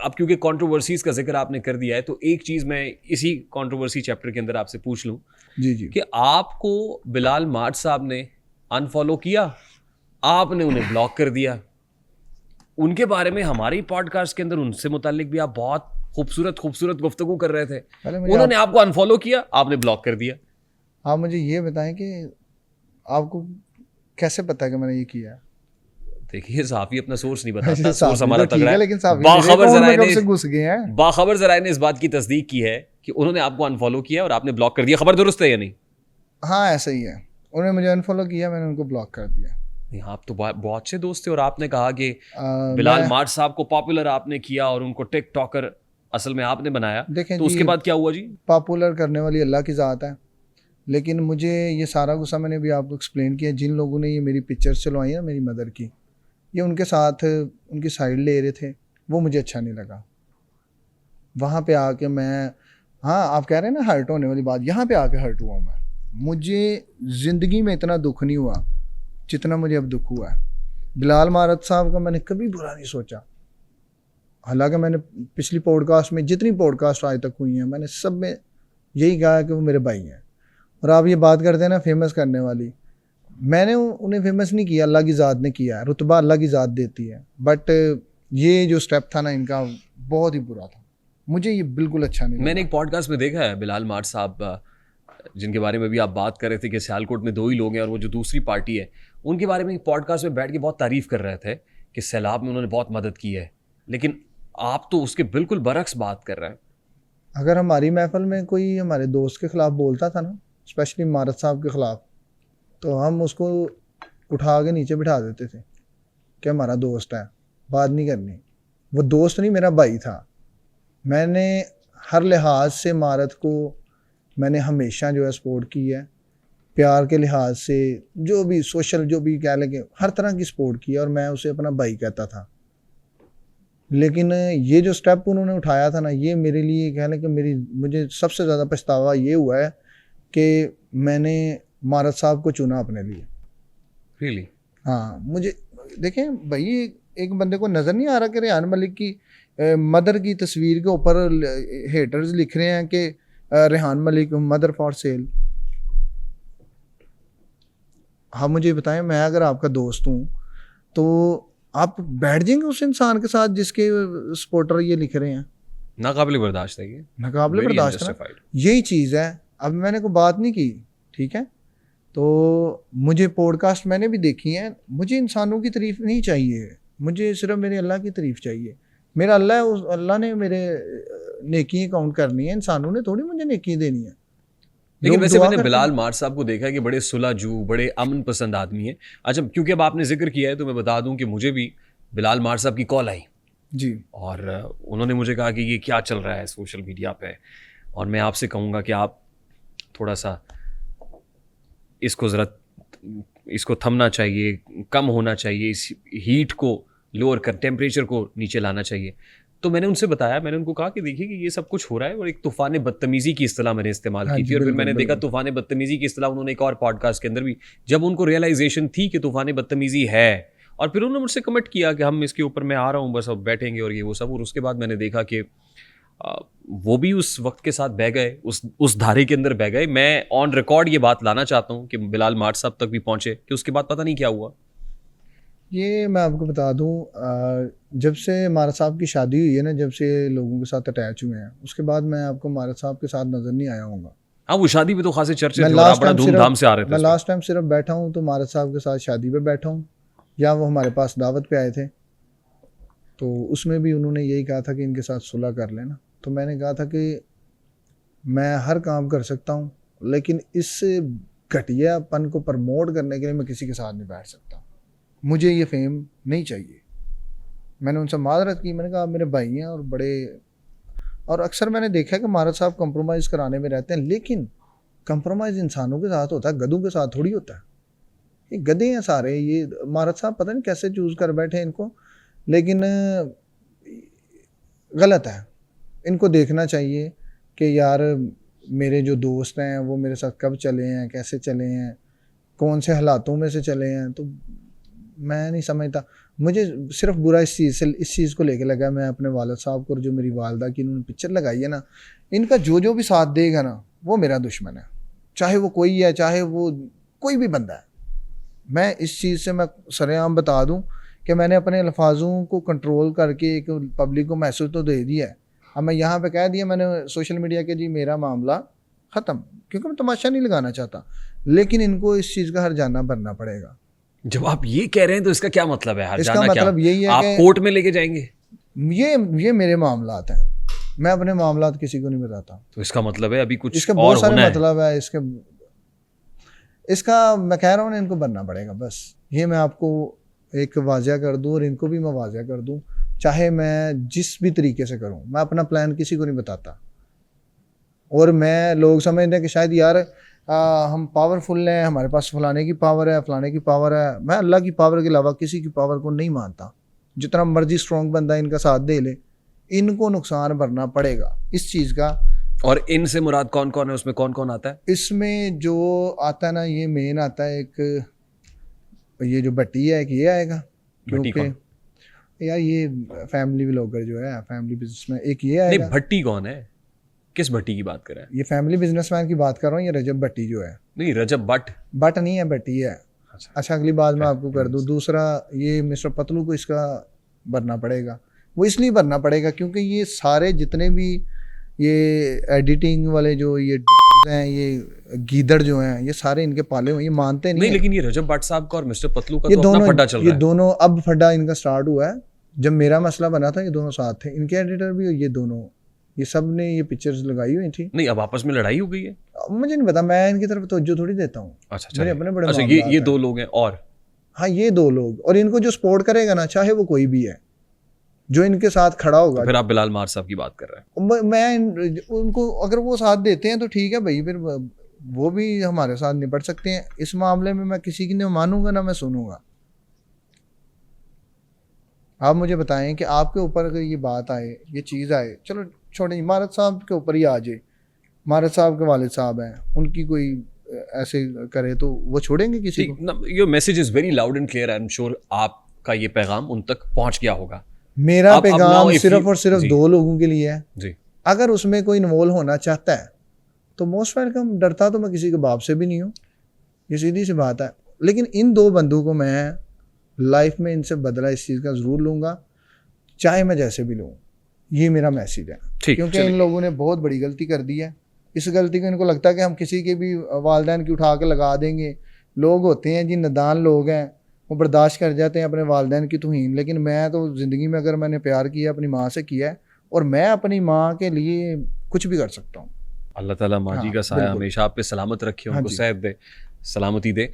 अब क्योंकि कंट्रोवर्सीज का जिक्र आपने कर दिया है तो एक चीज़ मैं इसी कंट्रोवर्सी चैप्टर के अंदर आपसे पूछ लूँ जी जी। कि आपको बिलाल मार्ट साहब ने अनफॉलो किया, आपने उन्हें ब्लॉक कर दिया। उनके बारे में हमारे पॉडकास्ट के अंदर उनसे मुतालिक भी आप बहुत खूबसूरत खूबसूरत गुफ्तगू कर रहे थे। पहले मुझे उन्होंने आपको अनफॉलो किया, आपने ब्लॉक कर दिया। आप मुझे ये बताएं कि आपको कैसे पता है कि मैंने ये किया? देखिए साफी अपना सोर्स नहीं अच्छा, बताता, सोर्स साफी हमारा तो ठीक तगड़ा है, है। लेकिन साफी मेरे बाखबर अकाउंट में जराए कब ने से घुस गए हैं? बाखबर जराए ने इस बात की तस्दीक की है कि उन्होंने आपको अनफॉलो किया और आपने ब्लॉक कर दिया। खबर दुरुस्त है या नहीं? हाँ ऐसा ही है, उन्होंने मुझे अनफॉलो किया, मैंने उनको ब्लॉक कर दिया। नहीं, आप तो बहुत अच्छे दोस्त थे और आपने कहा कि मैं बिलाल मार्ट साहब को पॉपुलर आपने किया और उनको टिकटॉकर असल में आपने बनाया। देखें तो जी, उसके बाद क्या हुआ जी? पॉपुलर करने वाली अल्लाह की ज़ात है, लेकिन मुझे ये सारा गुस्सा मैंने भी आपको एक्सप्लेन किया। जिन लोगों ने ये मेरी पिक्चर्स चलवाई है मेरी मदर की, ये उनके साथ उनकी साइड ले रहे थे, वो मुझे अच्छा नहीं लगा। वहाँ पे आके मैं, हाँ आप कह रहे हैं ना हर्ट होने वाली बात, यहाँ पे आके हर्ट हुआ हूँ मैं। मुझे ज़िंदगी में इतना दुख नहीं हुआ जितना मुझे अब दुख हुआ है। बिलाल मारत साहब का मैंने कभी बुरा नहीं सोचा, हालांकि मैंने पिछली पॉडकास्ट में जितनी पॉडकास्ट आज तक हुई हैं मैंने सब में यही कहा कि वो मेरे भाई हैं। और आप ये बात करते हैं ना फेमस करने वाली, मैंने उन्हें फेमस नहीं किया, अल्लाह की ज़ात ने किया है, रुतबा अल्लाह की ज़ात देती है। बट ये जो स्टेप था ना इनका बहुत ही बुरा था, मुझे ये बिल्कुल अच्छा नहीं लगा। मैंने एक पॉडकास्ट में देखा है बिलाल मार्ट साहब जिनके बारे में भी आप बात कर रहे थे कि सियालकोट में 2 ही लोग हैं और वो जो दूसरी पार्टी है, उनके बारे में एक पॉडकास्ट में बैठ के बहुत तारीफ कर रहे थे कि सैलाब में उन्होंने बहुत मदद की है। लेकिन आप तो उसके बिल्कुल बरक्स बात कर रहे हैं। अगर हमारी महफिल में कोई हमारे दोस्त के ख़िलाफ़ बोलता था ना, स्पेशली मारत साहब के ख़िलाफ़, तो हम उसको उठा के नीचे बिठा देते थे कि हमारा दोस्त है, बात नहीं करनी। वो दोस्त नहीं, मेरा भाई था। मैंने हर लिहाज से मारत को मैंने हमेशा जो है सपोर्ट की है, प्यार के लिहाज से, जो भी सोशल जो भी कह लें, हर तरह की सपोर्ट की है और मैं उसे अपना भाई कहता था। लेकिन ये जो स्टेप उन्होंने उठाया था ना, ये मेरे लिए कह लें कि मुझे सबसे ज़्यादा पछतावा ये हुआ है कि मैंने मारत साहब को चुना अपने लिए। रियली? हाँ, मुझे देखें भाई, एक बंदे को नज़र नहीं आ रहा कि रेहान मलिक की मदर की तस्वीर के ऊपर हेटर्स लिख रहे हैं कि Rehan Malik mother for sale. हाँ मुझे बताएं, मैं अगर आपका दोस्त हूँ तो आप बैठ जाएंगे उस इंसान के साथ जिसके सपोर्टर ये लिख रहे हैं? नाकाबिले बर्दाश्त है ये, नाकाबिले वेरी बर्दाश्त है ना, अनजस्टिफाइड। यही चीज़ है। अब मैंने कोई बात नहीं की, ठीक है, तो मुझे पॉडकास्ट मैंने भी देखी है, मुझे इंसानों की तारीफ नहीं चाहिए, मुझे सिर्फ मेरे अल्लाह की तारीफ चाहिए। मेरा अल्लाह है, उस अल्लाह ने मेरे नेकी काउंट करनी है, इंसानों ने थोड़ी मुझे नेकी देनी है। लेकिन लोग वैसे दुआ मैंने करते बिलाल हैं। मार्ट साहब को देखा है कि बड़े सुलहजू, बड़े अमन पसंद आदमी है। अच्छा, क्योंकि अब आपने जिक्र किया है तो मैं बता दूं कि मुझे भी बिलाल मार्ट साहब की कॉल आई जी और उन्होंने मुझे कहा कि ये क्या चल रहा है सोशल मीडिया पे, और मैं आपसे कहूँगा कि आप थोड़ा सा इसको थमना चाहिए, कम होना चाहिए, इस हीट को लोअर कर, टेम्परेचर को नीचे लाना चाहिए। तो मैंने उनसे बताया, मैंने उनको कहा कि देखिए कि ये सब कुछ हो रहा है, और एक तूफ़ान बदतमीज़ी की इस्तेलाह मैंने इस्तेमाल हाँ की जी, थी। और फिर बिल्कुल मैंने देखा बिल्कुल। तूफ़ान बदतमीज़ी की इस्तेलाह उन्होंने एक और पॉडकास्ट के अंदर भी, जब उनको रियलाइजेशन थी कि तूफ़ान बदतमीज़ी है, और फिर उन्होंने मुझसे कमेंट किया कि हम इसके ऊपर, मैं आ रहा हूँ बस, अब बैठेंगे और ये वो सब। और उसके बाद मैंने देखा कि वो भी उस वक्त के साथ बह गए, उस धारे के अंदर बह गए। मैं ऑन रिकॉर्ड ये बात लाना चाहता हूँ कि बिलाल मार्ट साहब तक भी पहुंचे कि उसके बाद पता नहीं क्या हुआ। ये मैं आपको बता दूं, जब से मारा साहब की शादी हुई है ना, जब से लोगों के साथ अटैच हुए हैं, उसके बाद मैं आपको मारा साहब के साथ नज़र नहीं आया हूँगा। हाँ, वो शादी में तो खासे चर्चे थे और आप बड़ा धूमधाम से आ रहे थे मैं उसमें। लास्ट टाइम सिर्फ बैठा हूँ तो मारा साहब के साथ शादी पे बैठा हूँ, या वो हमारे पास दावत पे आए थे, तो उसमें भी उन्होंने यही कहा था कि इनके साथ सुलह कर लेना। तो मैंने कहा था कि मैं हर काम कर सकता हूँ, लेकिन इस घटियापन को प्रमोट करने के लिए मैं किसी के साथ नहीं बैठ सकता, मुझे ये फेम नहीं चाहिए। मैंने उनसे माजरत की, मैंने कहा मेरे भाई हैं और बड़े, और अक्सर मैंने देखा है कि मारत साहब कंप्रोमाइज़ कराने में रहते हैं, लेकिन कंप्रोमाइज़ इंसानों के साथ होता है, गधों के साथ थोड़ी होता है। ये गधे हैं सारे, ये मारत साहब पता नहीं कैसे चूज़ कर बैठे इनको, लेकिन गलत है। इनको देखना चाहिए कि यार मेरे जो दोस्त हैं वो मेरे साथ कब चले हैं, कैसे चले हैं, कौन से हालातों में से चले हैं। तो मैं नहीं समझता। मुझे सिर्फ बुरा इस चीज़ को लेके लगा, मैं अपने वालिद साहब को और जो मेरी वालदा की इन्होंने पिक्चर लगाई है ना, इनका जो भी साथ देगा ना वो मेरा दुश्मन है, चाहे वो कोई है, चाहे वो कोई भी बंदा है। मैं इस चीज़ से मैं सरेआम बता दूं कि मैंने अपने अल्फाजों को कंट्रोल करके एक पब्लिक को मैसेज तो दे दिया है। अब मैं यहाँ पे कह दिया मैंने सोशल मीडिया के, जी मेरा मामला ख़त्म, क्योंकि मैं तमाशा नहीं लगाना चाहता, लेकिन इनको इस चीज़ का हर्जाना भरना पड़ेगा। जब आप ये कह रहे हैं तो इसका क्या मतलब है? इसका हर्जाना क्या? मतलब यही है आप कि कोर्ट में लेके जाएंगे? ये मेरे मामलात हैं, मैं अपने मामलात किसी को नहीं बताता। तो इसका मतलब है अभी कुछ इसके और बहुत सारे होना है। मतलब है इसका मैं कह रहा हूँ ना, इनको बनना पड़ेगा बस। ये मैं आपको एक वाज़िया कर दूँ और इनको भी मैं वाज़िया कर दूँ, चाहे मैं जिस भी तरीके से करूँ, मैं अपना प्लान किसी को नहीं बताता। और मैं लोग समझते हैं कि शायद यार हम पावरफुल हैं, हमारे पास फलाने की पावर है, फलाने की पावर है। मैं अल्लाह की पावर के अलावा किसी की पावर को नहीं मानता। जितना मर्जी स्ट्रॉन्ग बंदा इनका साथ दे ले, इनको नुकसान भरना पड़ेगा इस चीज़ का। और इनसे मुराद कौन कौन है? उसमें कौन कौन आता है? इसमें जो आता है ना, ये मेन आता है एक, ये जो भट्टी है, एक ये आएगा, भट्टी क्योंकि यार ये फैमिली व्लॉगर जो है, फैमिली बिजनेसमैन, एक ये नहीं, आएगा। भट्टी कौन है? किस भट्टी की बात कर रहे हैं? ये फैमिली बिजनेसमैन की बात कर रहा हूँ, ये रजब भट्टी जो है। नहीं, रजब बट नहीं है, भट्टी है। अच्छा अगली बात मैं आपको कर दूँ। दूसरा, ये मिस्टर पतलू को इसका भरना पड़ेगा। वो इसलिए भरना पड़ेगा क्योंकि ये सारे जितने भी ये एडिटिंग वाले जो ये हैं, ये गीदड़ जो हैं, ये सारे इनके पाले हुए, ये मानते नहीं। लेकिन ये रजब भट्ट साहब का और मिस्टर पतलू का ये तो दोनों अपना फड्डा चल रहा है। ये दोनों अब फड्डा इनका स्टार्ट हुआ है। जब मेरा मसला बना था ये दोनों साथ थे, इनके एडिटर भी, ये दोनों, ये सब ने ये पिक्चर्स लगाई हुई थी। नहीं, अब आपस में लड़ाई हो गई है? मुझे नहीं पता, मैं इनकी तरफ तवज्जो थोड़ी देता हूँ। अच्छा, मेरे अपने बड़े अच्छा, मामलात ये हैं। दो लोग हैं। और हाँ, ये दो लोग, और इनको जो सपोर्ट करेगा ना, चाहे वो कोई भी है, जो इनके साथ खड़ा होगा। तो फिर आप बिलाल मार साहब की बात कर रहे हैं? मैं उनको, अगर वो साथ देते हैं तो ठीक है भाई, फिर वो भी हमारे साथ निपट सकते हैं। इस मामले में मैं किसी की नहीं मानूंगा ना मैं सुनूंगा। आप मुझे बताएं कि आपके ऊपर अगर ये बात आए, ये चीज़ आए, चलो छोड़े, मारत साहब के ऊपर ही आ जाए, मारत साहब के वालिद साहब हैं, उनकी कोई ऐसे करे तो वो छोड़ेंगे किसी को? Your message is very loud and clear. I am sure आपका ये पैगाम उन तक पहुंच गया होगा। मेरा पैगाम सिर्फ और सिर्फ जी, 2 लोगों के लिए है जी। अगर उसमें कोई इन्वॉल्व होना चाहता है तो मोस्ट वेलकम। डरता तो मैं किसी के बाप से भी नहीं हूँ, ये सीधी सी बात है। लेकिन इन 2 बंदों को मैं लाइफ में इनसे बदला इस चीज़ का ज़रूर लूँगा, चाहे मैं जैसे भी लूँ। ये मेरा मैसेज है, क्योंकि इन लोगों ने बहुत बड़ी गलती कर दी है। इस गलती को इनको लगता है कि हम किसी के भी वालिदैन की उठा के लगा देंगे। लोग होते हैं जी, नादान लोग हैं, वो बर्दाश्त कर जाते हैं अपने वालिदैन की तौहीन। लेकिन मैं तो ज़िंदगी में अगर मैंने प्यार किया, अपनी माँ से किया है, और मैं अपनी माँ के लिए कुछ भी कर सकता हूँ। अल्लाह ताला माँ जी का साया हमेशा आप पे सलामत रखे, उनको सेहत दे, सलामती दे।